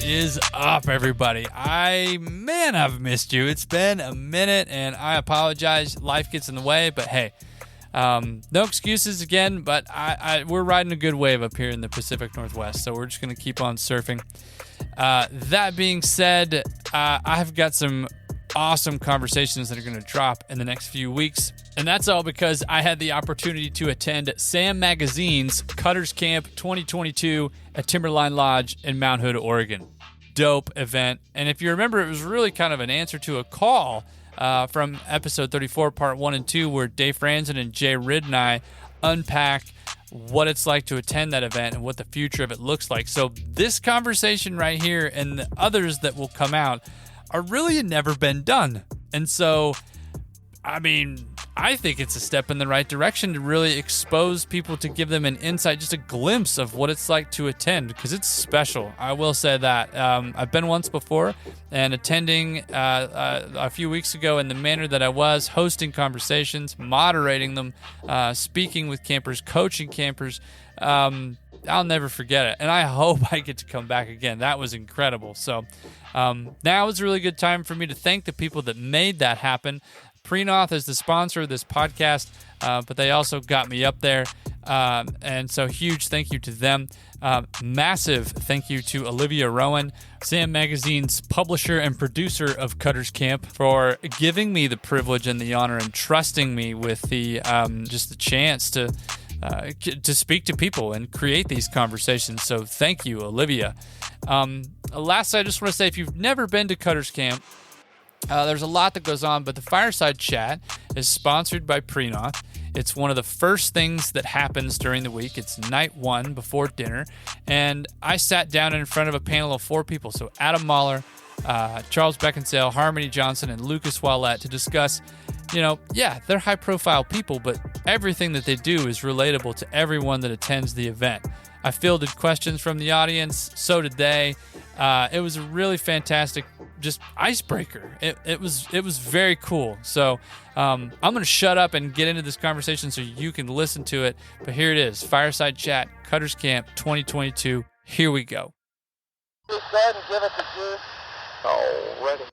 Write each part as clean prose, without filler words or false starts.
What is up, everybody? I've missed you. It's been a minute, and I apologize. Life gets in the way, but hey, no excuses again, but we're riding a good wave up here in the Pacific Northwest, so we're just going to keep on surfing. That being said, I've got some awesome conversations that are going to drop in the next few weeks, and that's all because I had the opportunity to attend Sam Magazine's Cutters Camp 2022 at Timberline Lodge in Mount Hood, Oregon. Dope event, and if you remember, it was really kind of an answer to a call from episode 34, part 1 and 2, where Dave Franzen and Jay Ridd and I unpack what it's like to attend that event and what the future of it looks like. So this conversation right here and the others that will come out are really never been done. And so, I mean, I think it's a step in the right direction to really expose people, to give them an insight, just a glimpse of what it's like to attend, because it's special. I will say that. I've been once before, and attending a few weeks ago in the manner that I was, hosting conversations, moderating them, speaking with campers, coaching campers, I'll never forget it. And I hope I get to come back again. That was incredible. So now is a really good time for me to thank the people that made that happen. Prenoth is the sponsor of this podcast, but they also got me up there. And so huge thank you to them. Massive thank you to Olivia Rowan, Sam Magazine's publisher and producer of Cutters Camp, for giving me the privilege and the honor and trusting me with the just the chance to speak to people and create these conversations. So thank you, Olivia. Lastly, I just want to say, if you've never been to Cutters Camp, there's a lot that goes on, but the Fireside Chat is sponsored by Prenoth. It's one of the first things that happens during the week. It's night one before dinner, and I sat down in front of a panel of 4 people. So Adam Mahler, Charles Beckinsale, Harmonee Johnson, and Lucas Ouellette, to discuss, they're high-profile people, but everything that they do is relatable to everyone that attends the event. I fielded questions from the audience, so did they. It was a really fantastic, just icebreaker. It was very cool. So I'm going to shut up and get into this conversation so you can listen to it. But here it is, Fireside Chat, Cutters Camp 2022. Here we go. Go ahead and give it the juice. Already.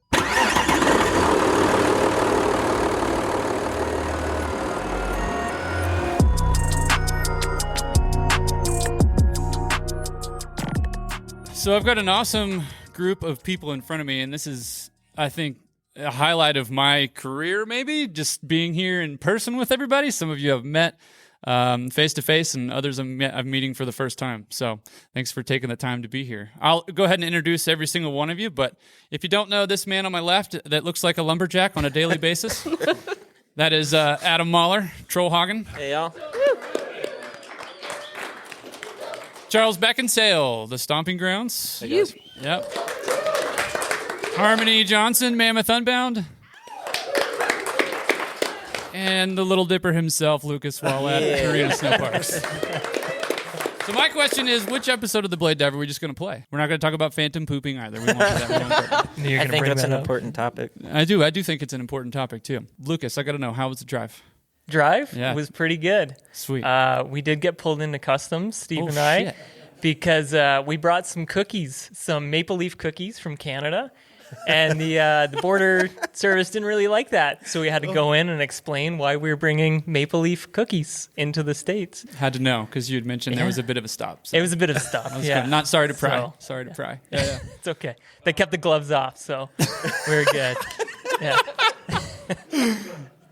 So I've got an awesome group of people in front of me, and this is, I think, a highlight of my career, maybe, just being here in person with everybody. Some of you have met face-to-face, and others I'm meeting for the first time. So thanks for taking the time to be here. I'll go ahead and introduce every single one of you, but if you don't know this man on my left that looks like a lumberjack on a daily basis, that is Adam Mahler, Trollhagen. Hey, y'all. Charles Beckinsale, the Stomping Grounds. Hey, guys. Yep. Harmonee Johnson, Mammoth Unbound. And the Little Dipper himself, Lucas Ouellette, Carina Snow Parks. So my question is, which episode of The Blade Diver are we just going to play? We're not going to talk about phantom pooping either. We won't do that. I think that's an important topic. I do think it's an important topic, too. Lucas, I got to know, how was the drive? Drive was pretty good. Sweet. We did get pulled into customs, Steve and I, because we brought some cookies, some maple leaf cookies from Canada, and the border service didn't really like that, so we had to go in and explain why we were bringing maple leaf cookies into the States. Had to know, because you had mentioned there was a bit of a stop. So. It was a bit of a stop, Not sorry to pry. Sorry to pry. Yeah. It's okay. They kept the gloves off, so we're good. Yeah.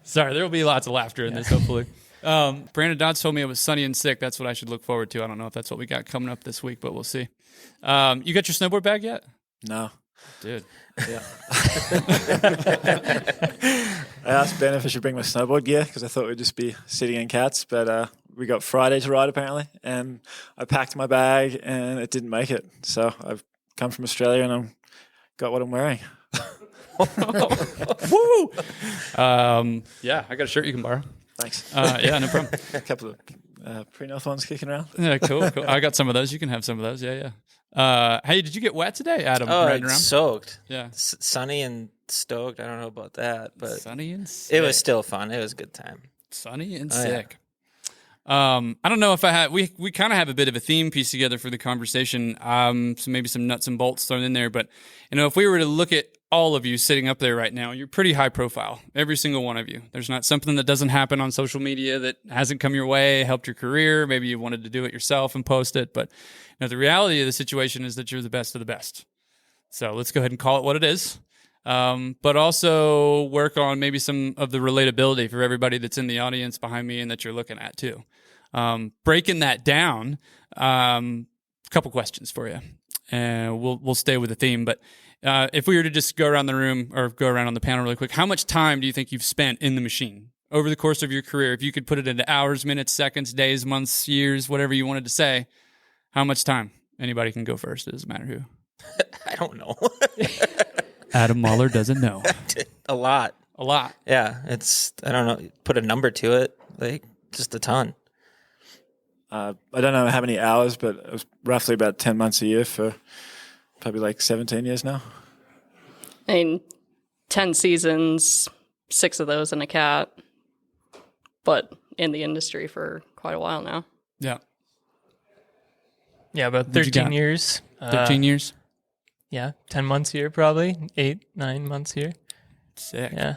Sorry, there will be lots of laughter in this, hopefully. Brandon Dodds told me it was sunny and sick. That's what I should look forward to. I don't know if that's what we got coming up this week, but we'll see. You got your snowboard bag yet? No. Dude. Yeah. I asked Ben if I should bring my snowboard gear because I thought we'd just be sitting in cats, but we got Friday to ride apparently, and I packed my bag and it didn't make it. So I've come from Australia and I've got what I'm wearing. Woo! Yeah, I got a shirt you can borrow. Thanks. Yeah, no problem. A couple of Prenoth ones kicking around. Yeah, cool. I got some of those. You can have some of those. Yeah. Hey, did you get wet today, Adam? Oh, riding it's around? soaked. Yeah. Sunny and stoked. I don't know about that, but sunny and sick. It was still fun. It was a good time. Sunny and sick. I don't know if we kind of have a bit of a theme piece together for the conversation. So maybe some nuts and bolts thrown in there. But, if we were to look at all of you sitting up there right now, you're pretty high profile, every single one of you. There's not something that doesn't happen on social media that hasn't come your way, helped your career. Maybe you wanted to do it yourself and post it. But the reality of the situation is that you're the best of the best. So let's go ahead and call it what it is. But also work on maybe some of the relatability for everybody that's in the audience behind me and that you're looking at too. Breaking that down, a couple questions for you, and we'll stay with the theme. But if we were to just go around the room or go around on the panel really quick, how much time do you think you've spent in the machine over the course of your career? If you could put it into hours, minutes, seconds, days, months, years, whatever you wanted to say, how much time? Anybody can go first. It doesn't matter who. I don't know. Adam Mahler doesn't know. A lot. A lot. Yeah, I don't know, put a number to it, like just a ton. I don't know how many hours, but it was roughly about 10 months a year for probably like 17 years now. 10 seasons, 6 of those in a cat, but in the industry for quite a while now. Yeah. Yeah, about 13 years. 13 years? Yeah, 10 months here probably, 8, 9 months here. Sick. Yeah.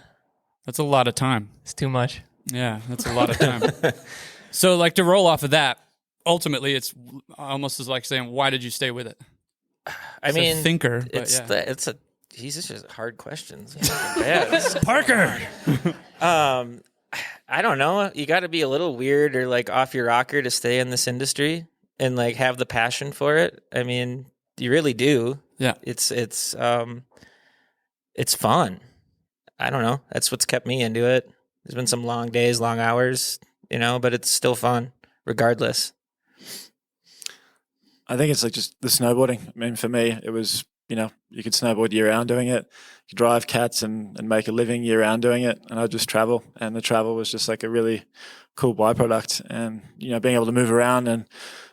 That's a lot of time. It's too much. Yeah, that's a lot of time. So, like, to roll off of that, ultimately, it's almost as like saying, why did you stay with it? I mean, a thinker. These are just hard questions. Yeah, Parker! I don't know. You got to be a little weird or like off your rocker to stay in this industry and like have the passion for it. I mean, you really do. Yeah. It's fun. I don't know. That's what's kept me into it. There's been some long days, long hours, but it's still fun regardless. I think it's like just the snowboarding. I mean, for me, it was, you could snowboard year round doing it. You could drive cats and make a living year round doing it. And I'd just travel. And the travel was just like a really cool byproduct. And, being able to move around and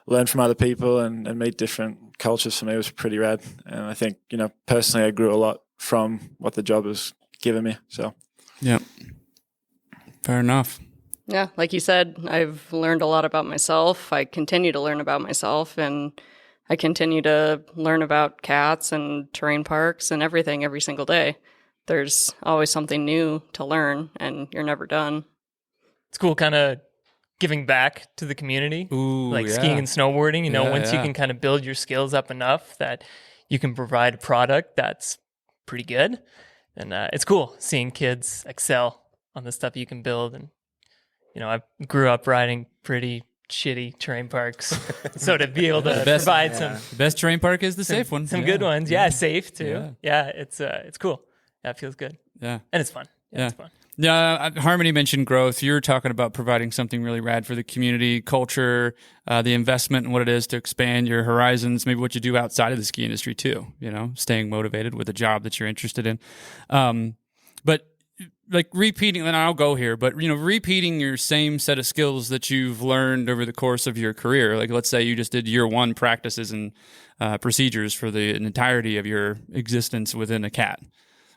learn from other people and meet different cultures for me was pretty rad. And I think, personally, I grew a lot from what the job has given me. So, yeah. Fair enough. Yeah, like you said, I've learned a lot about myself. I continue to learn about myself, and I continue to learn about cats and terrain parks and everything every single day. There's always something new to learn, and you're never done. It's cool kind of giving back to the community, like skiing and snowboarding. Once you can kind of build your skills up enough that you can provide a product that's pretty good, and it's cool seeing kids excel on the stuff you can build. And I grew up riding pretty shitty terrain parks, so to be able to provide some the best terrain park is the safe one. Some good ones, safe too. Yeah, it's cool. Yeah, it feels good. Yeah, and it's fun. It's fun. Yeah, Harmonee mentioned growth. You're talking about providing something really rad for the community, culture, the investment and what it is to expand your horizons, maybe what you do outside of the ski industry too, staying motivated with a job that you're interested in. But like repeating, and I'll go here, but repeating your same set of skills that you've learned over the course of your career. Like let's say you just did year 1 practices and procedures for the entirety of your existence within a cat,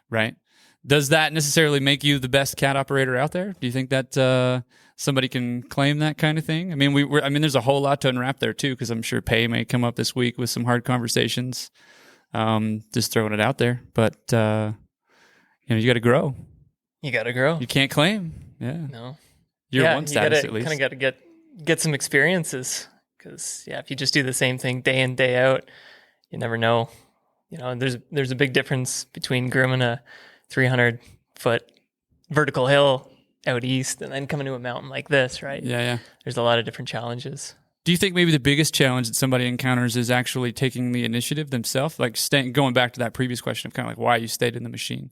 right? Does that necessarily make you the best cat operator out there? Do you think that somebody can claim that kind of thing? I mean, there's a whole lot to unwrap there too, because I'm sure pay may come up this week with some hard conversations. Just throwing it out there, but you got to grow. You got to grow. You can't claim. Yeah. No. Year 1 status at least. You kind of got to get some experiences, because if you just do the same thing day in, day out, you never know. There's a big difference between grooming a 300-foot vertical hill out east and then coming to a mountain like this, right? Yeah. There's a lot of different challenges. Do you think maybe the biggest challenge that somebody encounters is actually taking the initiative themselves? Like going back to that previous question of kind of like why you stayed in the machine.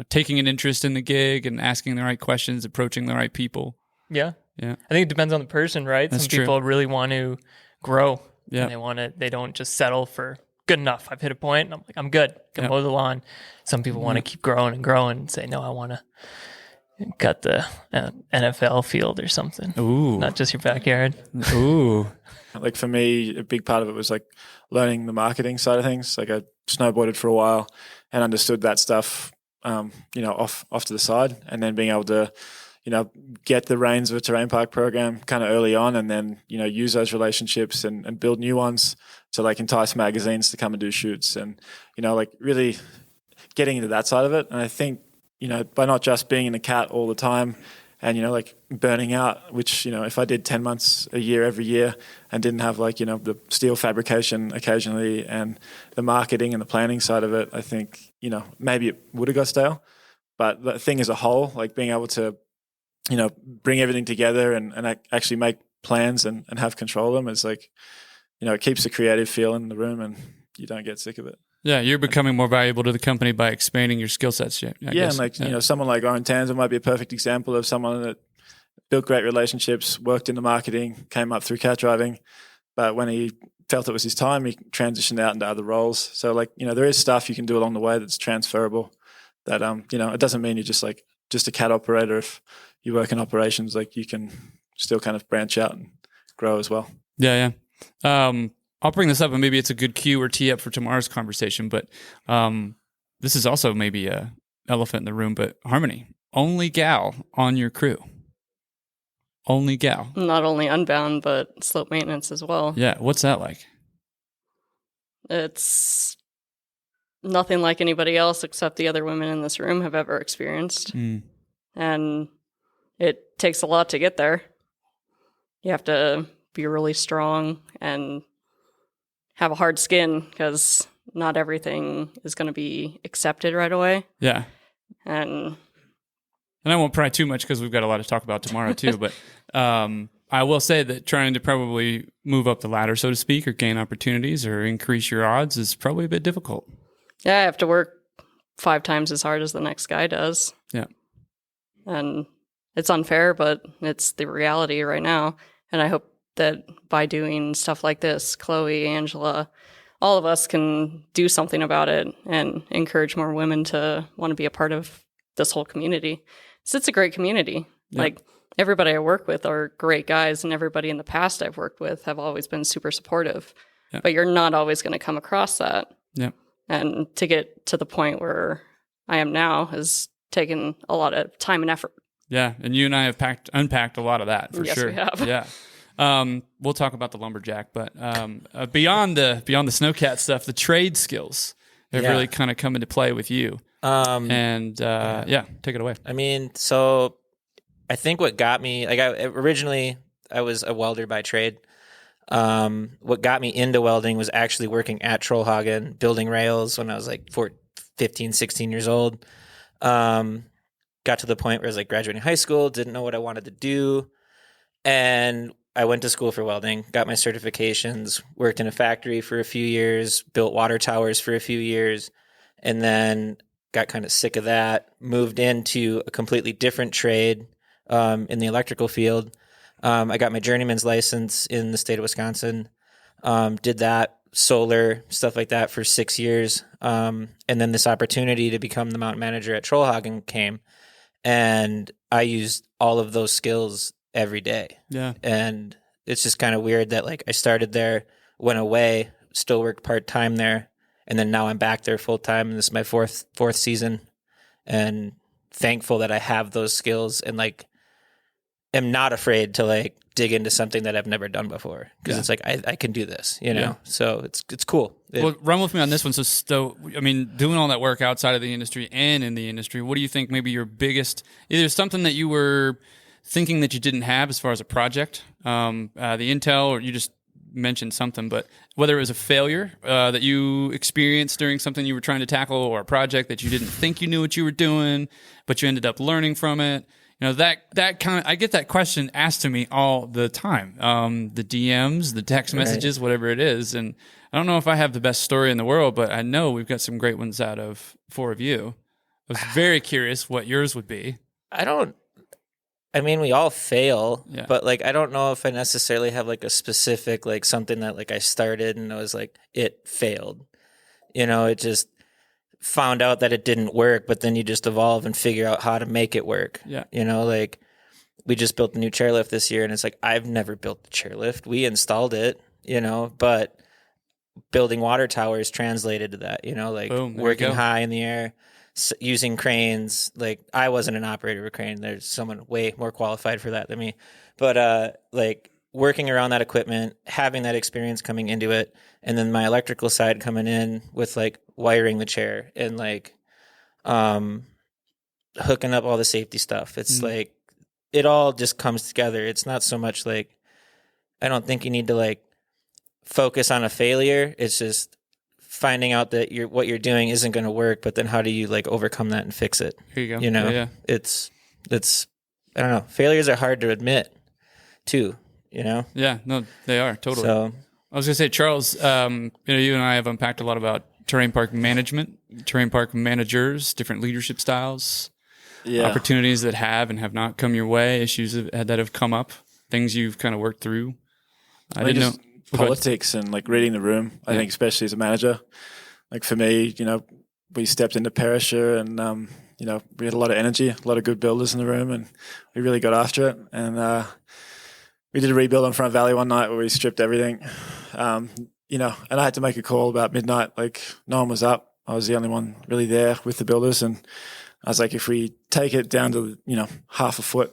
Taking an interest in the gig and asking the right questions, approaching the right people. Yeah. I think it depends on the person, right? That's Some true. people really want to grow. Yeah. And they don't just settle for good enough. I've hit a point and I'm like, I'm good. Can mow the lawn. Some people want to keep growing and say, no, I want to cut the NFL field or something. Ooh. Not just your backyard. Ooh. Like for me, a big part of it was like learning the marketing side of things. Like I snowboarded for a while and understood that stuff, off to the side, and then being able to, get the reins of a terrain park program kind of early on, and then, use those relationships and build new ones to like entice magazines to come and do shoots, and, like really getting into that side of it. And I think, by not just being in a cat all the time and, like burning out, which, if I did 10 months a year every year and didn't have like, the steel fabrication occasionally and the marketing and the planning side of it, I think, maybe it would have got stale. But the thing as a whole, like being able to, bring everything together and actually make plans and have control of them is like, it keeps the creative feel in the room and you don't get sick of it. Yeah, you're becoming more valuable to the company by expanding your skill sets. I guess. And like, someone like Oren Tanzer might be a perfect example of someone that built great relationships, worked in the marketing, came up through cat driving, but when he felt it was his time, he transitioned out into other roles. So like, there is stuff you can do along the way that's transferable that, it doesn't mean you're just a cat operator. If you work in operations, like you can still kind of branch out and grow as well. Yeah. I'll bring this up, and maybe it's a good cue or tee up for tomorrow's conversation, but this is also maybe a elephant in the room, but Harmonee, only gal on your crew. Only gal. Not only unbound, but slope maintenance as well. Yeah, what's that like? It's nothing like anybody else except the other women in this room have ever experienced. And it takes a lot to get there. You have to be really strong and have a hard skin because not everything is going to be accepted right away. Yeah. And I won't pry too much because we've got a lot to talk about tomorrow too, but I will say that trying to probably move up the ladder, so to speak, or gain opportunities or increase your odds is probably a bit difficult. Yeah, I have to work 5 times as hard as the next guy does. Yeah. And it's unfair, but it's the reality right now. And I hope that by doing stuff like this, Chloe, Angela, all of us can do something about it and encourage more women to want to be a part of this whole community. So it's a great community. Yeah. Like everybody I work with are great guys, and everybody in the past I've worked with have always been super supportive. Yeah. But you're not always going to come across that. Yeah. And to get to the point where I am now has taken a lot of time and effort. Yeah, and you and I have unpacked a lot of that for Yes, sure. we have. Yeah. We'll talk about the lumberjack, but beyond the snowcat stuff, the trade skills have really kind of come into play with you. Take it away. I mean, so I think what got me, like originally I was a welder by trade. What got me into welding was actually working at Trollhagen, building rails when I was like 15, 16 years old. Got to the point where I was like graduating high school, didn't know what I wanted to do. And I went to school for welding, got my certifications, worked in a factory for a few years, built water towers for a few years, and then got kind of sick of that, moved into a completely different trade in the electrical field. I got my journeyman's license in the state of Wisconsin, did that, solar, stuff like that for 6 years. And then this opportunity to become the mountain manager at Trollhagen came, and I used all of those skills every day. Yeah. And it's just kind of weird that like I started there, went away, still worked part-time there, and then now I'm back there full-time, and this is my fourth season, and thankful that I have those skills and like am not afraid to like dig into something that I've never done before, because it's like I can do this, you know. Yeah. So it's cool. Well, run with me on this one. So I mean, doing all that work outside of the industry and in the industry, what do you think maybe your biggest, either something that you were thinking that you didn't have as far as a project, the intel, or you just mentioned something, but whether it was a failure that you experienced during something you were trying to tackle, or a project that you didn't think you knew what you were doing, but you ended up learning from it. You know, that kind of, I get that question asked to me all the time. The DMs, the text messages, whatever it is. And I don't know if I have the best story in the world, but I know we've got some great ones out of 4 of you. I was very curious what yours would be. I mean, we all fail, but like, I don't know if I necessarily have like a specific, like something that like I started and I was like, it failed, you know, it just found out that it didn't work, but then you just evolve and figure out how to make it work. Yeah. You know, like we just built a new chairlift this year, and it's like, I've never built a chairlift. We installed it, you know, but building water towers translated to that, you know, like working high in the air. using cranes. Like I wasn't an operator of a crane. There's someone way more qualified for that than me. But like working around that equipment, having that experience coming into it, and then my electrical side coming in with like wiring the chair and like hooking up all the safety stuff. It's like it all just comes together. It's not so much like I don't think you need to like focus on a failure. It's just finding out that what you're doing isn't going to work, but then how do you like overcome that and fix it? Here you go. You know, Yeah. it's I don't know. Failures are hard to admit too, you know? Yeah, no, they are totally. So I was going to say, Charles, you and I have unpacked a lot about terrain park management, terrain park managers, different leadership styles, opportunities that have and have not come your way, issues that have come up, things you've kind of worked through. I didn't know. Politics and like reading the room, I think, especially as a manager. Like for me, we stepped into Perisher and, we had a lot of energy, a lot of good builders in the room, and we really got after it. And we did a rebuild on Front Valley one night where we stripped everything, and I had to make a call about midnight. Like no one was up. I was the only one really there with the builders. And I was like, if we take it down to, half a foot,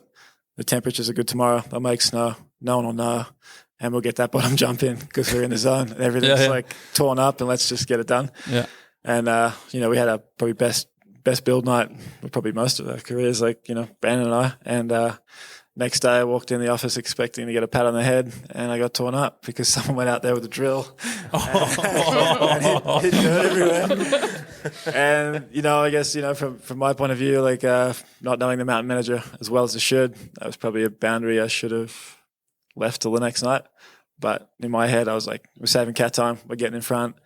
the temperatures are good tomorrow. They'll make snow. No one will know. And we'll get that bottom jump in because we're in the zone. And everything's like torn up, and let's just get it done. Yeah. And, we had our probably best build night, probably most of our careers, like, Brandon and I. And next day I walked in the office expecting to get a pat on the head, and I got torn up because someone went out there with a drill and hit dirt everywhere. And, I guess, from my point of view, like not knowing the mountain manager as well as I should, that was probably a boundary I should have left till the next night. But in my head, I was like, we're saving cat time. We're getting in front,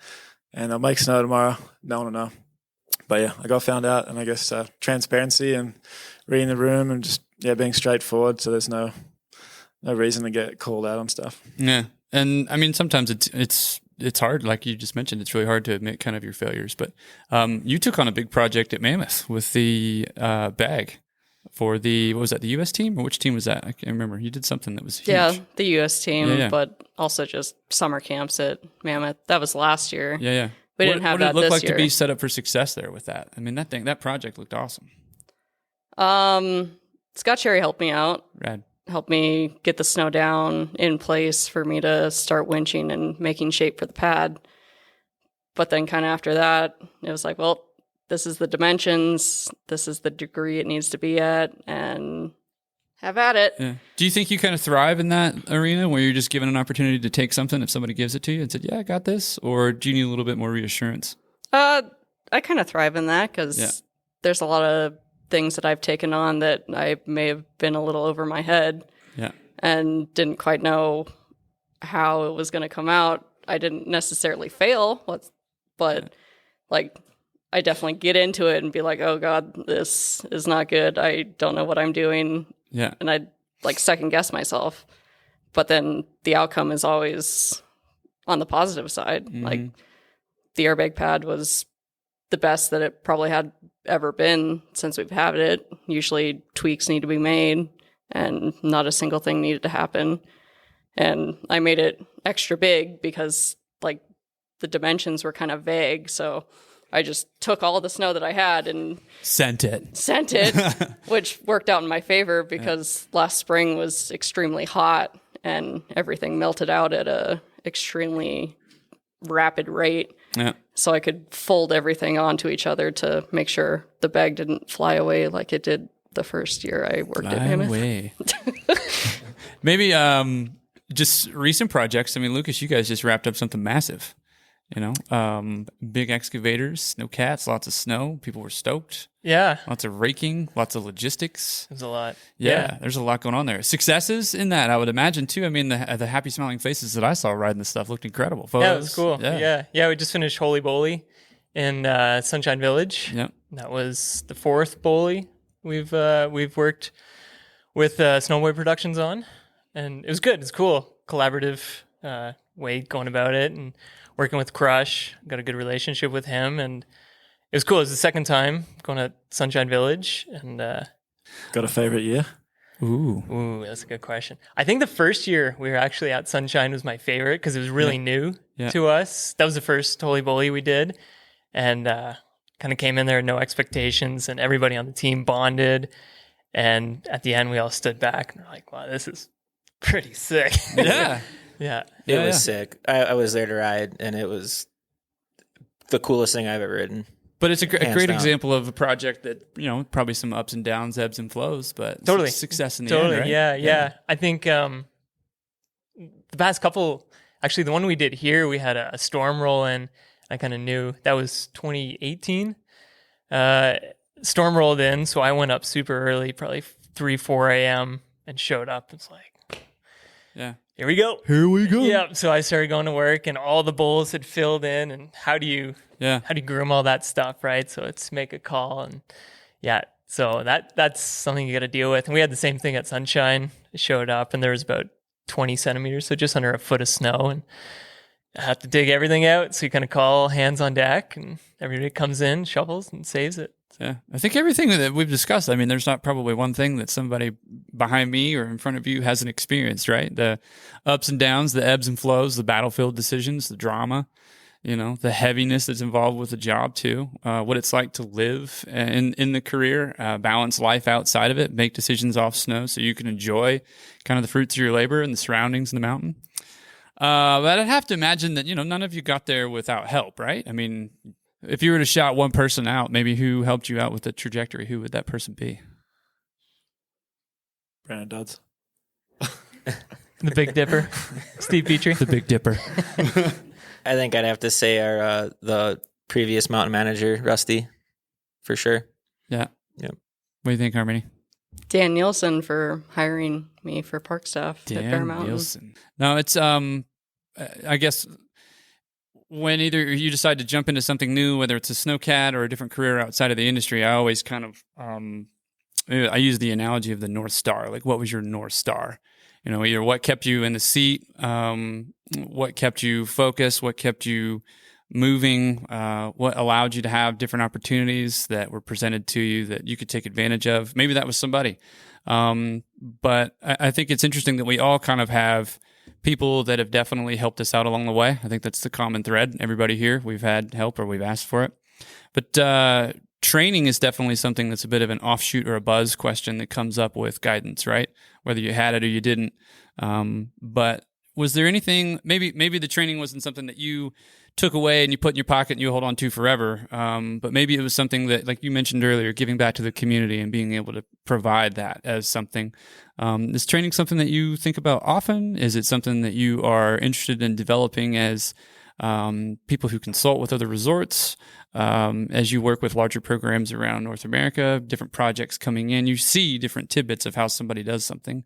and I'll make snow tomorrow. No one will know. But yeah, I got found out, and I guess transparency and reading the room and just being straightforward. So there's no reason to get called out on stuff. Yeah, and I mean sometimes it's hard, like you just mentioned. It's really hard to admit kind of your failures. But you took on a big project at Mammoth with the bag. For what was that, the U.S. team? Or which team was that? I can't remember. You did something that was huge. Yeah, the U.S. team, but also just summer camps at Mammoth. That was last year. Yeah. We didn't have that this year. What did it look like to be set up for success there with that? I mean, that project looked awesome. Scott Cherry helped me out. Rad. Helped me get the snow down in place for me to start winching and making shape for the pad. But then kind of after that, it was like, well, this is the dimensions, this is the degree it needs to be at, and have at it. Yeah. Do you think you kind of thrive in that arena where you're just given an opportunity to take something if somebody gives it to you and said, yeah, I got this? Or do you need a little bit more reassurance? I kind of thrive in that because there's a lot of things that I've taken on that I may have been a little over my head and didn't quite know how it was going to come out. I didn't necessarily fail, but like I definitely get into it and be like, oh God, this is not good. I don't know what I'm doing. Yeah. And I like second guess myself. But then the outcome is always on the positive side. Mm-hmm. Like the airbag pad was the best that it probably had ever been since we've had it. Usually tweaks need to be made and not a single thing needed to happen. And I made it extra big because like the dimensions were kind of vague. So I just took all the snow that I had and sent it, which worked out in my favor because last spring was extremely hot and everything melted out at a extremely rapid rate. Yeah. So I could fold everything onto each other to make sure the bag didn't fly away like it did the first year I worked at Mammoth. Maybe just recent projects. I mean, Lucas, you guys just wrapped up something massive. Big excavators, snow cats, lots of snow. People were stoked. Yeah. Lots of raking, lots of logistics. There's a lot. Yeah, there's a lot going on there. Successes in that, I would imagine, too. I mean, the happy smiling faces that I saw riding this stuff looked incredible. Photos. Yeah, it was cool. Yeah, we just finished Holy Bowley in Sunshine Village. Yep. That was the fourth Bowley we've worked with Snowboy Productions on. And it was good. It's cool. Collaborative way going about it. And working with Crush, got a good relationship with him, and it was cool. It was the second time going to Sunshine Village, and got a favorite year? Ooh, that's a good question. I think the first year we were actually at Sunshine was my favorite because it was really new to us. That was the first Holy Bowley we did, and kind of came in there, no expectations, and everybody on the team bonded. And at the end, we all stood back and were like, wow, this is pretty sick. Yeah. Yeah. It was sick. I was there to ride, and it was the coolest thing I've ever ridden. But it's a great down. example of a project that, probably some ups and downs, ebbs and flows, but Totally. success in the end, right? Yeah. I think the past couple, actually the one we did here, we had a storm roll in. I kind of knew that was 2018. Storm rolled in, so I went up super early, probably 4 a.m. and showed up. It's like, Yeah. here we go. Yeah. So I started going to work, and all the bowls had filled in. And how do you groom all that stuff, right? So it's make a call, and so that's something you got to deal with. And we had the same thing at Sunshine. It showed up, and there was about 20 centimeters, so just under a foot of snow, and I have to dig everything out. So you kind of call hands on deck, and everybody comes in, shovels, and saves it. Yeah, I think everything that we've discussed, I mean, there's not probably one thing that somebody behind me or in front of you hasn't experienced, right? The ups and downs, the ebbs and flows, the battlefield decisions, the drama, the heaviness that's involved with the job too, what it's like to live in the career, balance life outside of it, make decisions off snow so you can enjoy kind of the fruits of your labor and the surroundings in the mountain. But I'd have to imagine that, none of you got there without help, right? I mean, if you were to shout one person out, maybe who helped you out with the trajectory, who would that person be? Brandon Dodds. The Big Dipper, Steve Petrie. The Big Dipper. I think I'd have to say the previous mountain manager, Rusty, for sure. Yeah. Yep. What do you think, Harmonee? Dan Nielsen for hiring me for park staff at Bear Mountain. Nielsen. No, it's I guess when either you decide to jump into something new, whether it's a snowcat or a different career outside of the industry, I always kind of I use the analogy of the North Star. Like, what was your North Star? Either what kept you in the seat, what kept you focused, what kept you moving, what allowed you to have different opportunities that were presented to you that you could take advantage of. Maybe that was somebody. But I think it's interesting that we all kind of have people that have definitely helped us out along the way. I think that's the common thread. Everybody here, we've had help or we've asked for it. But training is definitely something that's a bit of an offshoot or a buzz question that comes up with guidance, right? Whether you had it or you didn't. But was there anything, maybe the training wasn't something that you took away and you put in your pocket and you hold on to forever, but maybe it was something that, like you mentioned earlier, giving back to the community and being able to provide that as something. Is training something that you think about often? Is it something that you are interested in developing as people who consult with other resorts? As you work with larger programs around North America, different projects coming in, you see different tidbits of how somebody does something.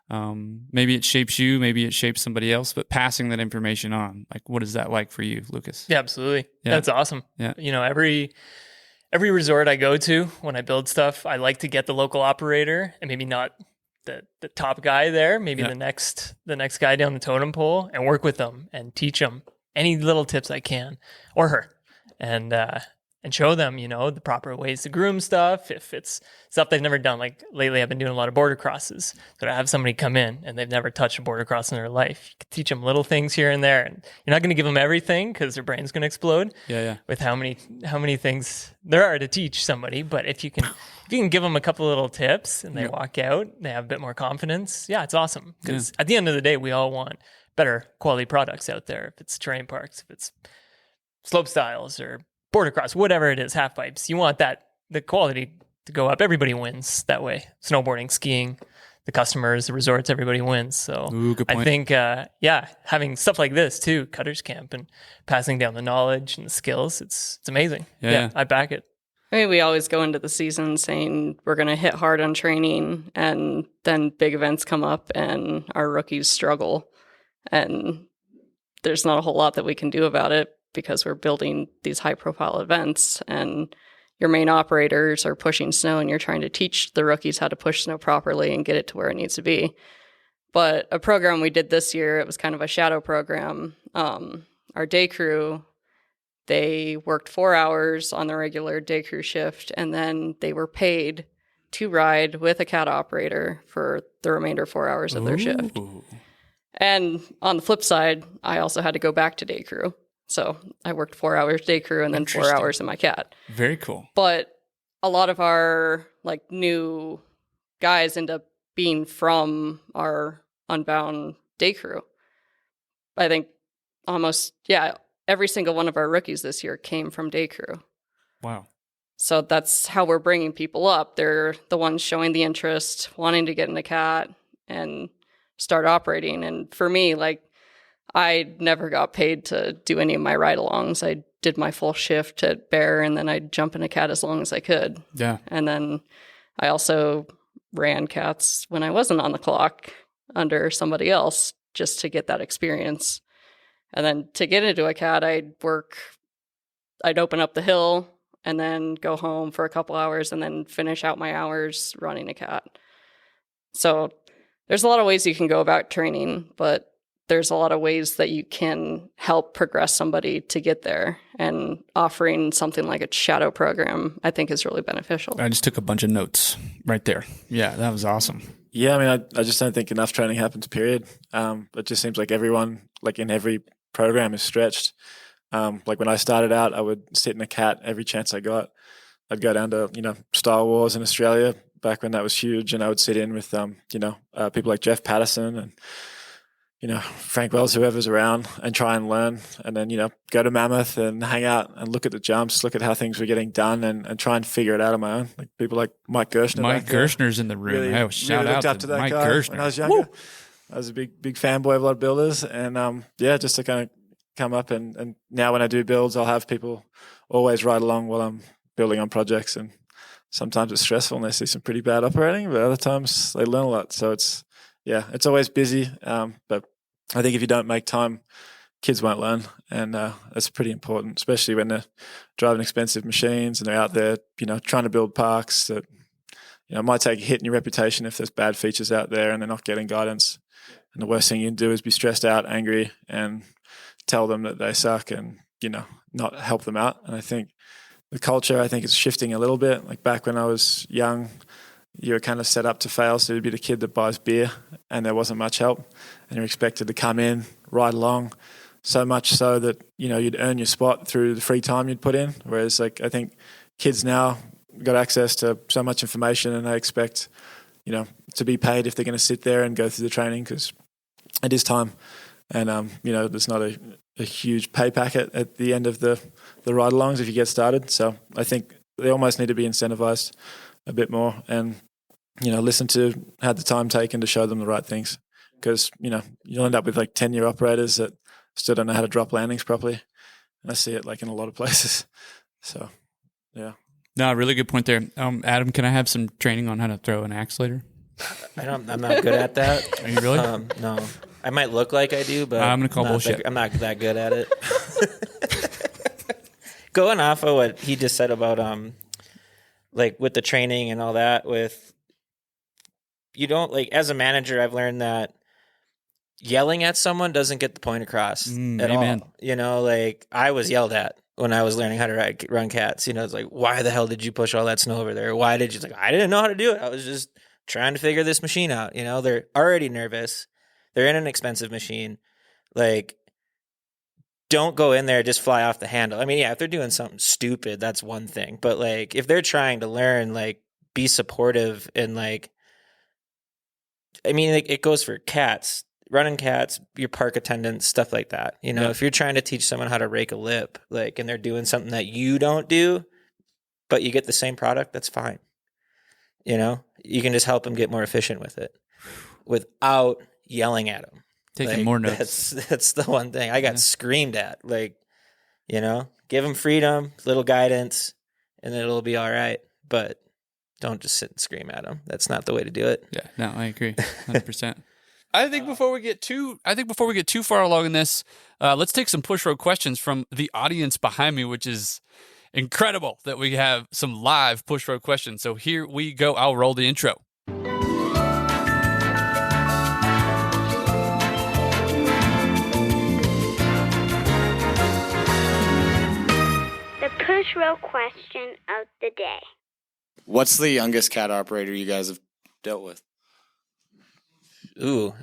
Maybe it shapes you, maybe it shapes somebody else, but passing that information on, like, what is that like for you, Lucas? Yeah, absolutely. Yeah. That's awesome. Yeah. Every resort I go to, when I build stuff, I like to get the local operator, and maybe not the top guy there, maybe the next guy down the totem pole, and work with them and teach them any little tips I can, or her, and show them, the proper ways to groom stuff. If it's stuff they've never done, like lately I've been doing a lot of border crosses, but I have somebody come in and they've never touched a border cross in their life. You can teach them little things here and there, and you're not going to give them everything because their brain's going to explode. Yeah. With how many things there are to teach somebody. But if you can give them a couple little tips and they walk out, they have a bit more confidence. Yeah, it's awesome. Because at the end of the day, we all want better quality products out there. If it's terrain parks, if it's slope styles or border cross, whatever it is, half pipes, you want the quality to go up. Everybody wins that way. Snowboarding, skiing, the customers, the resorts, everybody wins. So good point. I think, having stuff like this too, Cutters Camp, and passing down the knowledge and the skills, it's amazing. Yeah, I back it. I mean, we always go into the season saying we're going to hit hard on training, and then big events come up and our rookies struggle. And there's not a whole lot that we can do about it because we're building these high-profile events, and your main operators are pushing snow, and you're trying to teach the rookies how to push snow properly and get it to where it needs to be. But a program we did this year, it was kind of a shadow program. Our day crew, they worked 4 hours on the regular day crew shift, and then they were paid to ride with a cat operator for the remainder 4 hours of their shift. And on the flip side, I also had to go back to day crew. So I worked 4 hours day crew and then 4 Interesting. hours in my cat. Very cool. But a lot of our like new guys end up being from our Unbound day crew. I think almost, every single one of our rookies this year came from day crew. Wow. So that's how we're bringing people up. They're the ones showing the interest, wanting to get in a cat and start operating. And for me, like, I never got paid to do any of my ride-alongs. I did my full shift at Bear, and then I'd jump in a cat as long as I could. Yeah. And then I also ran cats when I wasn't on the clock under somebody else just to get that experience. And then to get into a cat, I'd open up the hill and then go home for a couple hours and then finish out my hours running a cat. So there's a lot of ways you can go about training, but there's a lot of ways that you can help progress somebody to get there. And offering something like a shadow program, I think, is really beneficial. I just took a bunch of notes right there. Yeah, that was awesome. Yeah, I mean, I just don't think enough training happens, period. It just seems like everyone, like in every program, is stretched. Like when I started out, I would sit in a cat every chance I got. I'd go down to, Star Wars in Australia back when that was huge, and I would sit in with, people like Jeff Patterson and, Frank Wells, whoever's around, and try and learn. And then, go to Mammoth and hang out and look at the jumps, look at how things were getting done, and try and figure it out on my own. Like people like Mike Gershner. Mike Gershner's in the room. Really, Shout out up to that Mike guy Gershner. when I was younger. Woo! I was a big fanboy of a lot of builders, and just to kind of come up and now when I do builds, I'll have people always ride along while I'm building on projects, and sometimes it's stressful and they see some pretty bad operating, but other times they learn a lot. So it's always busy, but I think if you don't make time, kids won't learn, and that's pretty important, especially when they're driving expensive machines and they're out there, trying to build parks that, it might take a hit in your reputation if there's bad features out there and they're not getting guidance. And the worst thing you can do is be stressed out, angry, and tell them that they suck and, not help them out. And I think the culture, is shifting a little bit. Like back when I was young, you were kind of set up to fail. So you'd be the kid that buys beer and there wasn't much help. And you're expected to come in, ride along, so much so that, you'd earn your spot through the free time you'd put in. Whereas I think kids now got access to so much information and they expect, to be paid if they're going to sit there and go through the training, because it is time. And, there's not a huge pay packet at the end of the ride-alongs if you get started. So I think they almost need to be incentivized a bit more and, listen to how the time taken to show them the right things. Because, you'll end up with like 10-year operators that still don't know how to drop landings properly. And I see it like in a lot of places. So, yeah. No, really good point there. Adam, can I have some training on how to throw an axe later? I'm not good at that. Are you really? No. I might look like I do, but I'm going to call bullshit. I'm not that good at it. Going off of what he just said about like with the training and all that, you don't, like, as a manager, I've learned that yelling at someone doesn't get the point across at amen. all. Like I was yelled at when I was learning how to run cats. It's like, why the hell did you push all that snow over there? Why did you? Like, I didn't know how to do it. I was just trying to figure this machine out. They're already nervous. They're in an expensive machine. Like, don't go in there, just fly off the handle. I mean, yeah, if they're doing something stupid, that's one thing. But like, if they're trying to learn, like, be supportive and like, I mean, it goes for cats, running cats, your park attendants, stuff like that. If you're trying to teach someone how to rake a lip, like, and they're doing something that you don't do, but you get the same product, that's fine. You can just help them get more efficient with it without yelling at them. Taking more notes. That's the one thing I got screamed at. Like, give them freedom, little guidance, and it'll be all right. But don't just sit and scream at them. That's not the way to do it. Yeah, no, I agree, 100%. I think before we get too far along in this, let's take some push road questions from the audience behind me, which is incredible that we have some live push road questions. So here we go. I'll roll the intro. The push row question of the day. What's the youngest cat operator you guys have dealt with? Ooh,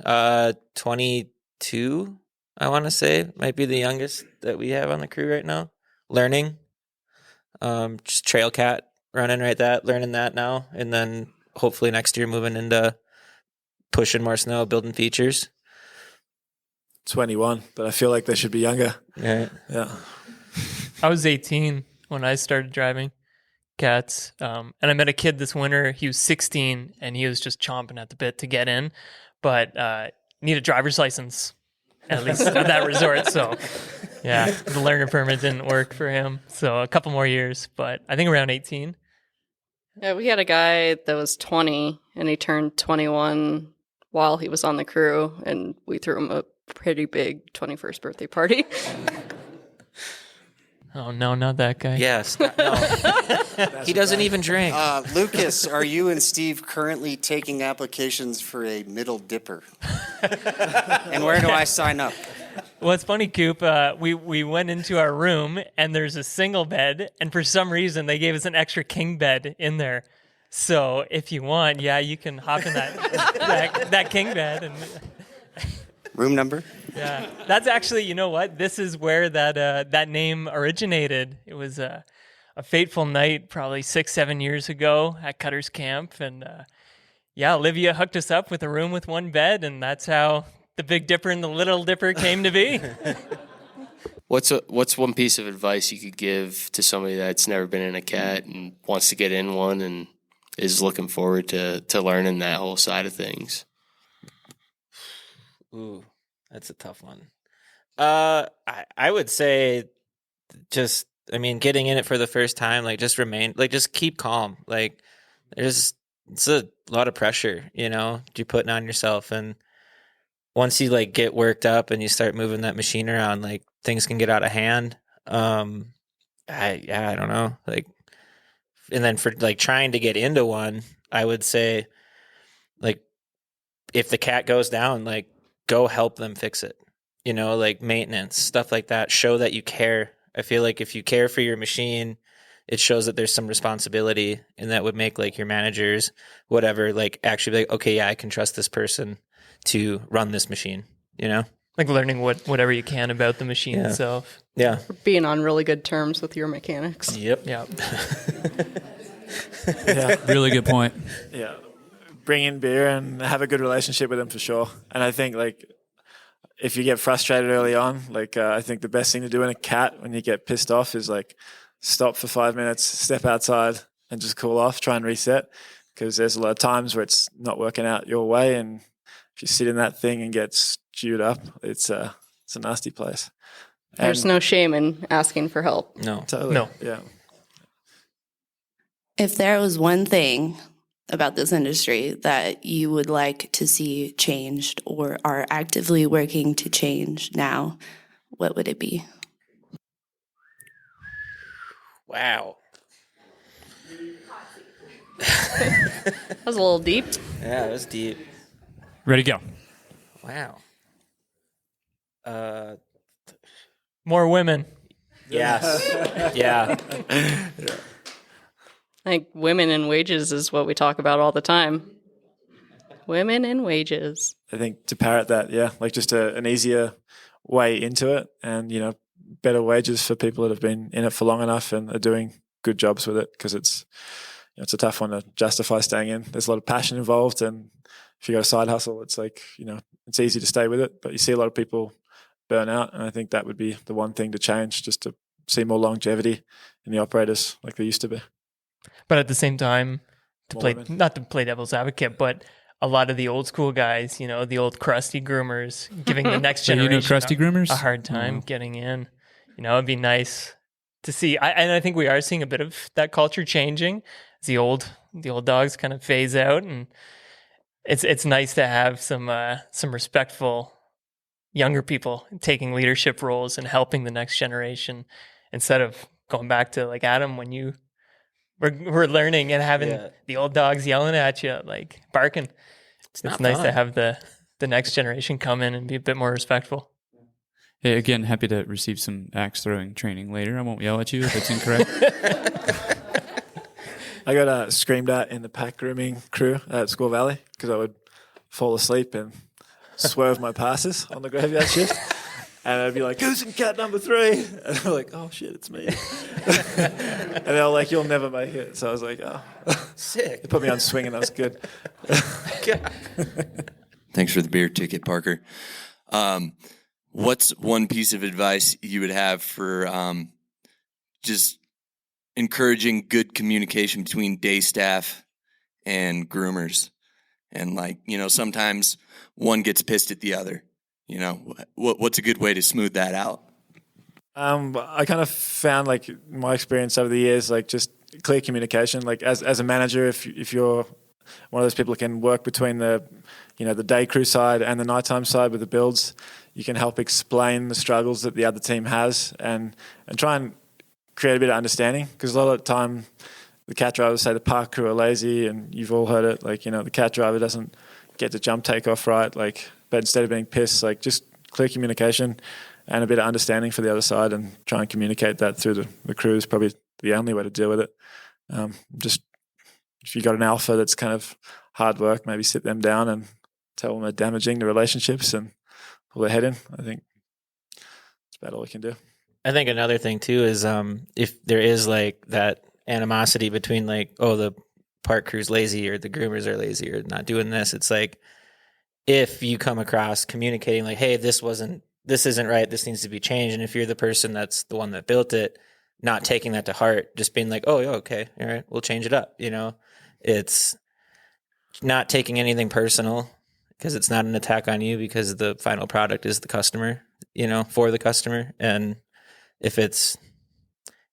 22. I want to say. Might be the youngest that we have on the crew right now. Learning. Just trail cat running learning that now. And then hopefully next year moving into pushing more snow, building features. 21, but I feel like they should be younger. Right. Yeah. I was 18 when I started driving cats. And I met a kid this winter. He was 16 and he was just chomping at the bit to get in, but need a driver's license, at least at that resort. So yeah, the learner permit didn't work for him. So a couple more years, but I think around 18. Yeah, we had a guy that was 20 and he turned 21 while he was on the crew, and we threw him a pretty big 21st birthday party. Oh, no, not that guy. Yes. No. He doesn't even drink. Lucas, are you and Steve currently taking applications for a middle dipper? And where do I sign up? Well, it's funny, Coop. We went into our room, and there's a single bed, and for some reason, they gave us an extra king bed in there. So if you want, yeah, you can hop in that king bed. And Room number? yeah, that's actually, you know what? This is where that name originated. It was a fateful night, probably 6-7 years ago at Cutter's Camp, and yeah, Olivia hooked us up with a room with one bed, and that's how the Big Dipper and the Little Dipper came to be. What's one piece of advice you could give to somebody that's never been in a cat and wants to get in one and is looking forward to learning that whole side of things? Ooh, that's a tough one. I would say just, getting in it for the first time, just keep calm. Like, it's a lot of pressure, you're putting on yourself. And once you get worked up and you start moving that machine around, things can get out of hand. I don't know. And then for trying to get into one, I would say, if the cat goes down, go help them fix it, maintenance, stuff like that. Show that you care. I feel like if you care for your machine, it shows that there's some responsibility, and that would make your managers, whatever, actually be okay, yeah, I can trust this person to run this machine, Learning whatever you can about the machine itself. Yeah. Being on really good terms with your mechanics. Yep. Yeah. Yeah. Really good point. Yeah. Bring in beer and have a good relationship with them for sure. And I think if you get frustrated early on, I think the best thing to do in a cat when you get pissed off is stop for 5 minutes, step outside and just cool off, try and reset, because there's a lot of times where it's not working out your way, and if you sit in that thing and get stewed up, it's a nasty place. There's no shame in asking for help. No. Totally. No. Yeah. If there was one thing about this industry that you would like to see changed or are actively working to change now, what would it be? Wow. That was a little deep. Yeah, it was deep. Ready to go. Wow. More women. Yes. Yeah. I think women and wages is what we talk about all the time. Women and wages. I think to parrot that, yeah, just an easier way into it, and, better wages for people that have been in it for long enough and are doing good jobs with it, because it's a tough one to justify staying in. There's a lot of passion involved, and if you got a side hustle, it's it's easy to stay with it, but you see a lot of people burn out, and I think that would be the one thing to change, just to see more longevity in the operators like they used to be. But at the same time, More not to play devil's advocate, but a lot of the old school guys, the old crusty groomers, giving the next So generation crusty groomers? a hard time getting in. It'd be nice to see. I think we are seeing a bit of that culture changing as the old dogs kind of phase out, and it's nice to have some respectful younger people taking leadership roles and helping the next generation, instead of going back to Adam when you we're learning and having the old dogs yelling at you, barking. It's nice to have the next generation come in and be a bit more respectful. Hey, again, happy to receive some axe throwing training later. I won't yell at you if it's incorrect. I got screamed at in the pack grooming crew at Squaw Valley because I would fall asleep and swerve my passes on the graveyard shift. And I'd be like, who's in cat number 3? And they're like, oh shit, it's me. And they're like, you'll never make it. So I was like, oh. Sick. They put me on swing and that was good. Thanks for the beer ticket, Parker. What's one piece of advice you would have for just encouraging good communication between day staff and groomers? And like, you know, sometimes one gets pissed at the other. You know, what's a good way to smooth that out? I kind of found, like, my experience over the years, like, just clear communication. Like, as a manager, if you're one of those people who can work between the day crew side and the nighttime side with the builds, you can help explain the struggles that the other team has and try and create a bit of understanding. Because a lot of the time, the cat drivers say the park crew are lazy, and you've all heard it. Like, you know, the cat driver doesn't get the jump takeoff right. Like, but instead of being pissed, like, just clear communication and a bit of understanding for the other side, and try and communicate that through the crew is probably the only way to deal with it. Just if you got an alpha that's kind of hard work, maybe sit them down and tell them they're damaging the relationships and pull their head in. I think that's about all we can do. I think another thing too is if there is like that animosity between like, oh, the park crew's lazy or the groomers are lazy or not doing this, it's like, if you come across communicating like, hey, this isn't right, this needs to be changed. And if you're the person that's the one that built it, not taking that to heart, just being like, oh, yeah, okay, all right, we'll change it up. You know, it's not taking anything personal, because it's not an attack on you, because the final product is the customer, you know, for the customer. And if it's,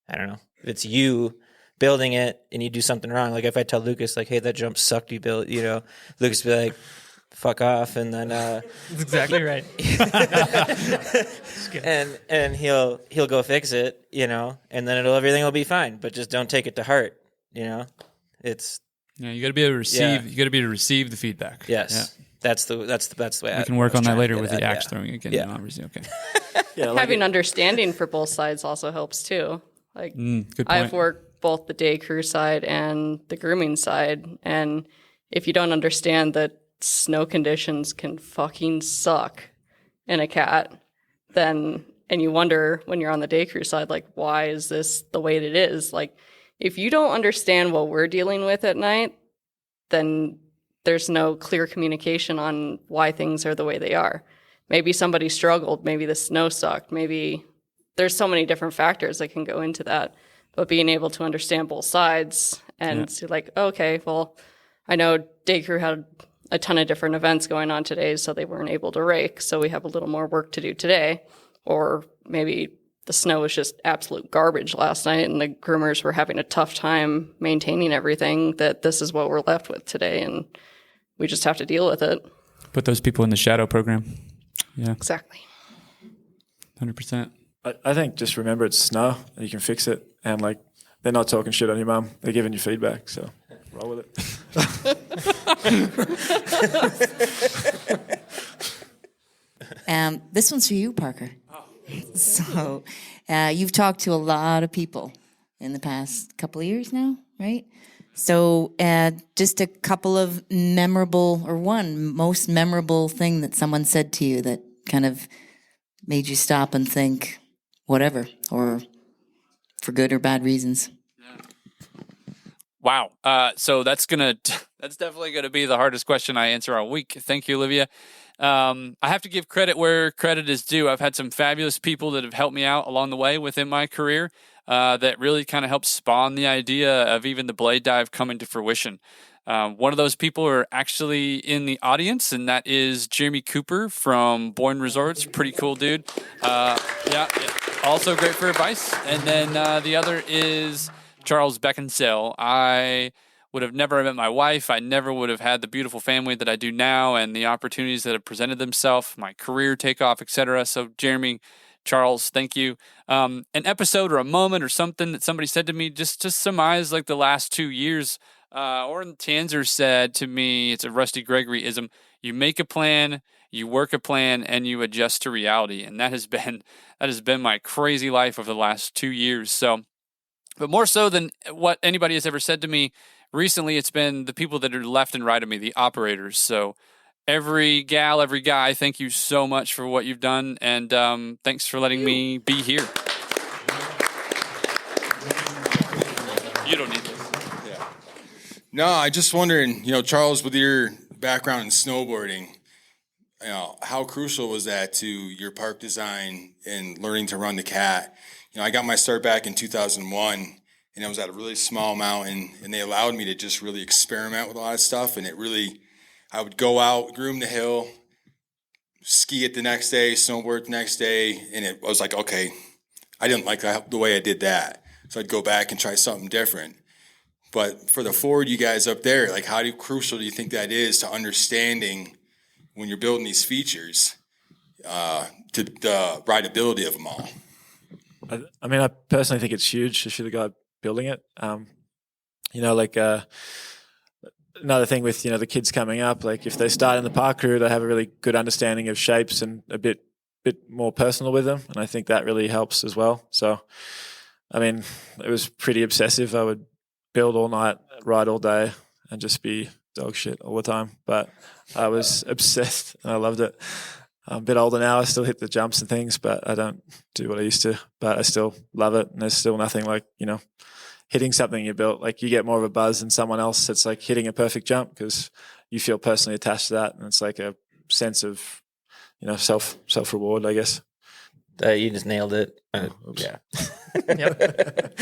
I don't know, if it's you building it and you do something wrong, like if I tell Lucas like, hey, that jump sucked, you built, you know, Lucas will be like, fuck off, and then that's exactly right. and he'll go fix it, you know, and then everything will be fine. But just don't take it to heart, you know. It's you got to be able to receive. Yeah. You got to be able to receive the feedback. Yes, yeah. That's the way. We can work on that later with the axe throwing again. Yeah. Obviously, okay. Having understanding for both sides also helps too. Like, good point. I've worked both the day crew side and the grooming side, and if you don't understand that snow conditions can fucking suck in a cat, and you wonder when you're on the day crew side, like, why is this the way it is? Like, if you don't understand what we're dealing with at night, then there's no clear communication on why things are the way they are. Maybe somebody struggled, maybe the snow sucked, maybe there's so many different factors that can go into that. But being able to understand both sides and see like, okay, well, I know day crew had a ton of different events going on today, so they weren't able to rake, so we have a little more work to do today. Or maybe the snow was just absolute garbage last night and the groomers were having a tough time maintaining everything, that this is what we're left with today, and we just have to deal with it. Put those people in the shadow program. Yeah. Exactly. 100%. I think just remember it's snow and you can fix it, and like, they're not talking shit on your mum, they're giving you feedback, so roll with it. This one's for you, Parker. So you've talked to a lot of people in the past couple of years now, right? So just a couple of memorable, or one most memorable thing that someone said to you that kind of made you stop and think, whatever, or for good or bad reasons. Wow. So that's definitely gonna be the hardest question I answer all week. Thank you, Olivia. I have to give credit where credit is due. I've had some fabulous people that have helped me out along the way within my career that really kind of helped spawn the idea of even the blade dive coming to fruition. One of those people are actually in the audience, and that is Jeremy Cooper from Boyne Resorts. Pretty cool dude. Yeah. Also great for advice. And then the other is Charles Beckinsale. I would have never met my wife. I never would have had the beautiful family that I do now, and the opportunities that have presented themselves, my career takeoff, etc. So Jeremy, Charles, thank you. An episode or a moment or something that somebody said to me just to surmise like the last 2 years. Oren Tanzer said to me, it's a Rusty Gregory-ism, you make a plan, you work a plan, and you adjust to reality. And that has been my crazy life over the last 2 years. So, but more so than what anybody has ever said to me recently, it's been the people that are left and right of me, the operators. So every gal, every guy, thank you so much for what you've done, and thanks for letting me be here. You don't need this. Yeah. No, I just wondering, Charles, with your background in snowboarding, how crucial was that to your park design and learning to run the cat? I got my start back in 2001, and I was at a really small mountain, and they allowed me to just really experiment with a lot of stuff, and I would go out, groom the hill, ski it the next day, snowboard the next day, and I was like, okay, I didn't like the way I did that, so I'd go back and try something different. But for the Ford, you guys up there, like how crucial do you think that is to understanding when you're building these features, to the rideability of them all? I mean, I personally think it's huge if you're the guy building it. Another thing with, the kids coming up, like if they start in the park crew, they have a really good understanding of shapes and a bit more personal with them. And I think that really helps as well. So, I mean, it was pretty obsessive. I would build all night, ride all day, and just be dog shit all the time. But I was obsessed and I loved it. I'm a bit older now. I still hit the jumps and things, but I don't do what I used to. But I still love it. And there's still nothing like, hitting something you built. Like you get more of a buzz than someone else that's like hitting a perfect jump because you feel personally attached to that. And it's like a sense of, self reward, I guess. You just nailed it. Yeah. Yep.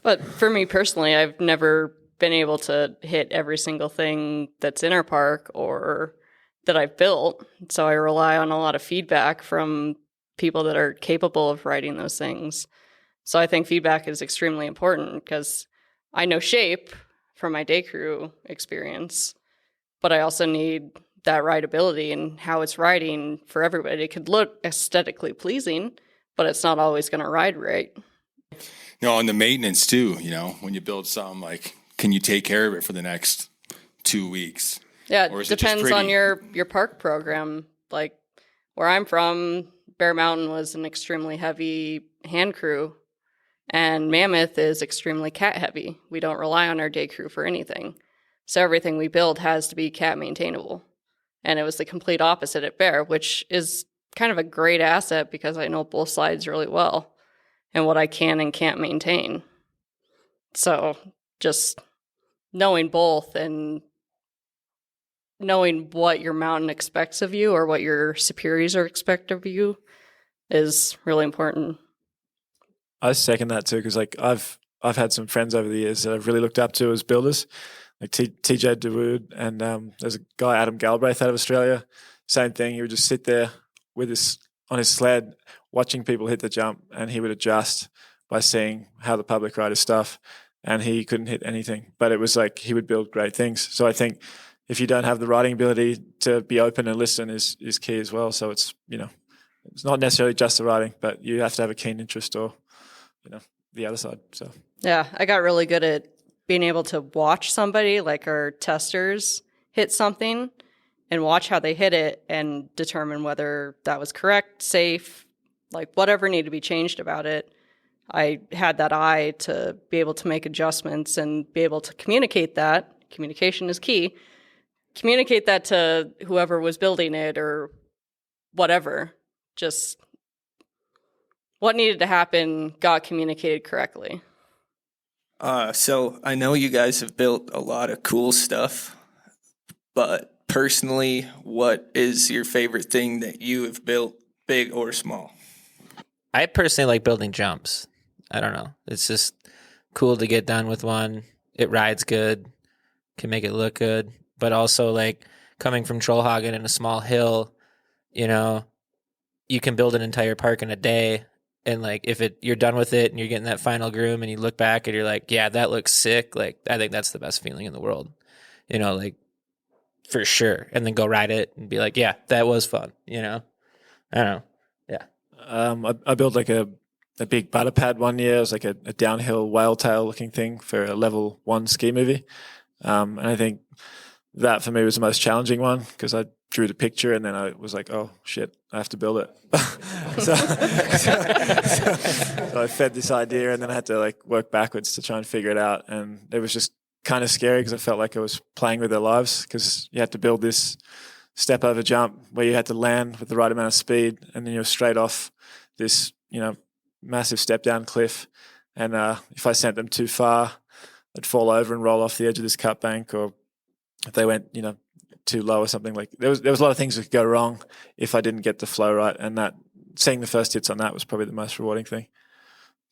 But for me personally, I've never been able to hit every single thing that's in our park or that I've built. So I rely on a lot of feedback from people that are capable of writing those things. So I think feedback is extremely important because I know shape from my day crew experience, but I also need that rideability and how it's riding for everybody. It could look aesthetically pleasing, but it's not always going to ride right. And the maintenance too, when you build something, like, can you take care of it for the next 2 weeks? Yeah, it depends on your park program. Like where I'm from, Bear Mountain was an extremely heavy hand crew, and Mammoth is extremely cat heavy. We don't rely on our day crew for anything. So everything we build has to be cat maintainable. And it was the complete opposite at Bear, which is kind of a great asset because I know both sides really well and what I can and can't maintain. So just knowing both and knowing what your mountain expects of you or what your superiors are expect of you is really important. I second that too, because like I've had some friends over the years that I've really looked up to as builders, like TJ DeWood, and there's a guy, Adam Galbraith, out of Australia. Same thing. He would just sit there with on his sled, watching people hit the jump, and he would adjust by seeing how the public ride his stuff, and he couldn't hit anything. But it was like he would build great things. So I think if you don't have the riding ability to be open and listen is key as well. So it's, it's not necessarily just the riding, but you have to have a keen interest or, the other side. So yeah, I got really good at being able to watch somebody, like our testers, hit something and watch how they hit it and determine whether that was correct, safe, like whatever needed to be changed about it. I had that eye to be able to make adjustments and be able to communicate that. Communication is key. Communicate that to whoever was building it or whatever. Just what needed to happen got communicated correctly. So I know you guys have built a lot of cool stuff, but personally, what is your favorite thing that you have built, big or small? I personally like building jumps. I don't know. It's just cool to get done with one. It rides good, can make it look good, but also like coming from Trollhagen in a small hill, you can build an entire park in a day. And like if you're done with it and you're getting that final groom and you look back and you're like, yeah, that looks sick. Like I think that's the best feeling in the world, like for sure. And then go ride it and be like, yeah, that was fun. I don't know. Yeah. I built like a big butter pad one year. It was like a downhill whale tail looking thing for a level 1 ski movie. And I think that for me was the most challenging one because I drew the picture and then I was like, oh shit, I have to build it. so I fed this idea and then I had to like work backwards to try and figure it out. And it was just kind of scary because I felt like I was playing with their lives, because you had to build this step over jump where you had to land with the right amount of speed, and then you're straight off this, massive step down cliff. And if I sent them too far, I'd fall over and roll off the edge of this cut bank, or if they went, too low or something. Like there was a lot of things that could go wrong if I didn't get the flow right. And that, seeing the first hits on that was probably the most rewarding thing.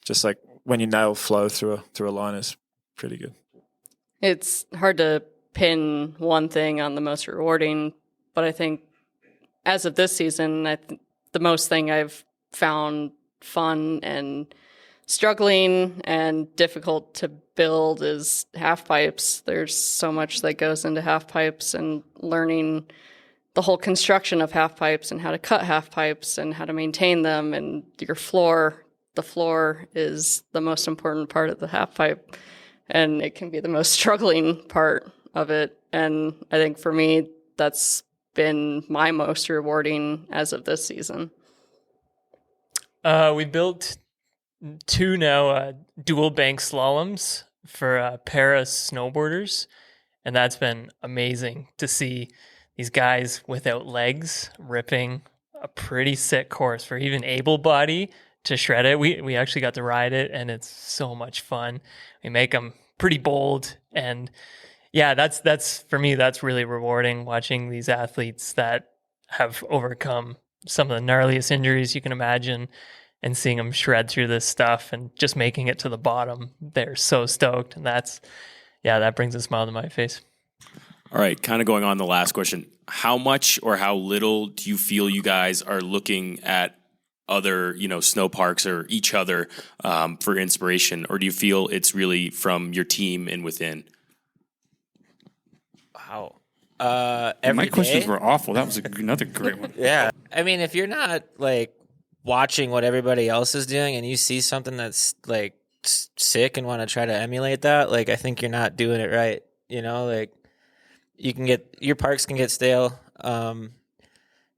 Just like when you nail flow through a line is pretty good. It's hard to pin one thing on the most rewarding, but I think as of this season, the most thing I've found fun and struggling and difficult to build is half pipes. There's so much that goes into half pipes, and learning the whole construction of half pipes and how to cut half pipes and how to maintain them, and your floor. The floor is the most important part of the half pipe, and it can be the most struggling part of it. And I think for me, that's been my most rewarding as of this season. We built 2 now dual bank slaloms for para snowboarders, and that's been amazing to see these guys without legs ripping a pretty sick course for even able body to shred it. We actually got to ride it, and it's so much fun. We make them pretty bold, and yeah, that's for me, that's really rewarding, watching these athletes that have overcome some of the gnarliest injuries you can imagine, and seeing them shred through this stuff and just making it to the bottom. They're so stoked, and that brings a smile to my face. All right, kind of going on the last question. How much or how little do you feel you guys are looking at other, snow parks or each other for inspiration, or do you feel it's really from your team and within? Wow. My questions were awful. That was another great one. Yeah. I mean, if you're not watching what everybody else is doing and you see something that's sick and want to try to emulate that, I think you're not doing it right. You can your parks can get stale.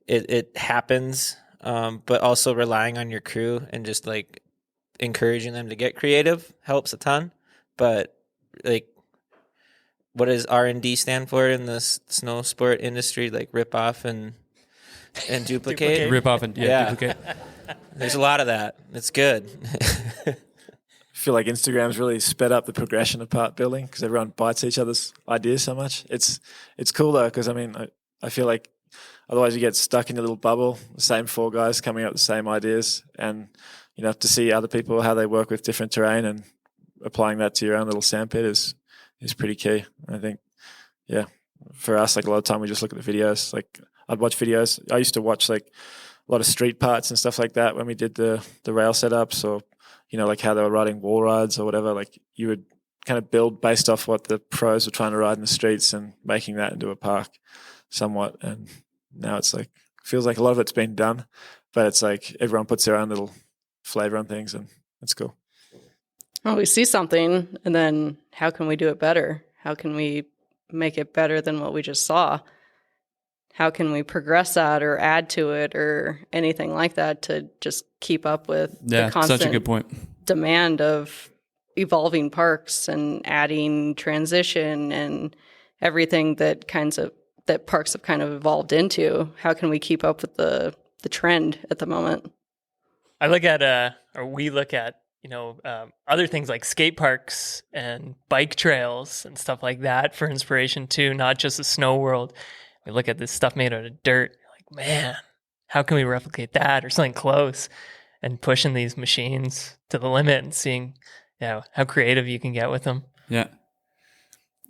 It happens. But also relying on your crew and just encouraging them to get creative helps a ton. But what does R&D stand for in the snow sport industry? Rip off and duplicate. Rip off and duplicate. There's a lot of that. It's good. I feel like Instagram's really sped up the progression of part building because everyone bites each other's ideas so much. It's cool though, because I feel like otherwise you get stuck in a little bubble, the same 4 guys coming up with the same ideas, and to see other people, how they work with different terrain and applying that to your own little sandpit is pretty key. I think, for us, a lot of time we just look at the videos. I'd watch videos. I used to watch a lot of street parts and stuff like that when we did the rail setups, or how they were riding wall rides or whatever. You would kind of build based off what the pros were trying to ride in the streets and making that into a park somewhat. And now it's feels like a lot of it's been done, but it's everyone puts their own little flavor on things, and it's cool. Well, we see something, and then how can we do it better? How can we make it better than what we just saw? How can we progress that or add to it or anything like that to just keep up with the constant such a good point. Demand of evolving parks and adding transition and everything that parks have kind of evolved into? How can we keep up with the trend at the moment? I look at, we look at, other things like skate parks and bike trails and stuff like that for inspiration too, not just the snow world. We look at this stuff made out of dirt, man, how can we replicate that or something close? And pushing these machines to the limit and seeing, how creative you can get with them. Yeah.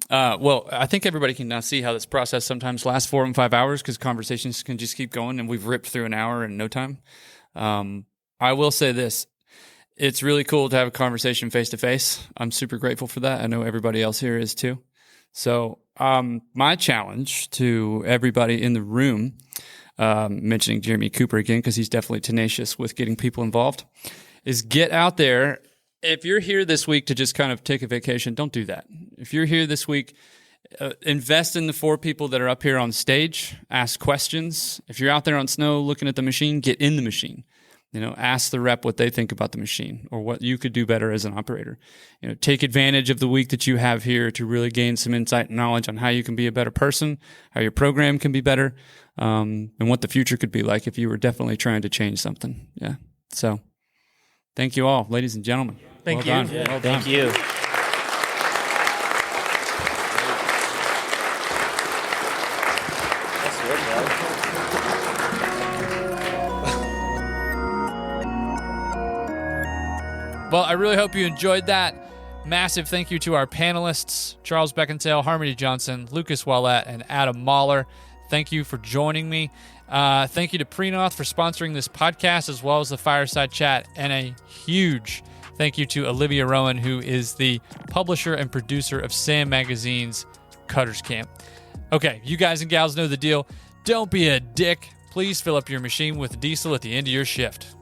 Well, I think everybody can now see how this process sometimes lasts 4 and 5 hours because conversations can just keep going, and we've ripped through an hour in no time. I will say this. It's really cool to have a conversation face to face. I'm super grateful for that. I know everybody else here is too. So my challenge to everybody in the room, mentioning Jeremy Cooper again, because he's definitely tenacious with getting people involved, is get out there. If you're here this week to just kind of take a vacation, don't do that. If you're here this week, invest in the 4 people that are up here on stage, ask questions. If you're out there on snow looking at the machine, get in the machine. Ask the rep what they think about the machine or what you could do better as an operator. Take advantage of the week that you have here to really gain some insight and knowledge on how you can be a better person, how your program can be better, and what the future could be like if you were definitely trying to change something. Yeah. So thank you all, ladies and gentlemen. Thank you. Done. Well done. Thank you. Well, I really hope you enjoyed that. Massive thank you to our panelists, Charles Beckinsale, Harmonee Johnson, Lucas Ouellette, and Adam Mahler. Thank you for joining me. Thank you to Prenoth for sponsoring this podcast as well as the Fireside Chat. And a huge thank you to Olivia Rowan, who is the publisher and producer of Sam Magazine's Cutter's Camp. Okay, you guys and gals know the deal. Don't be a dick. Please fill up your machine with diesel at the end of your shift.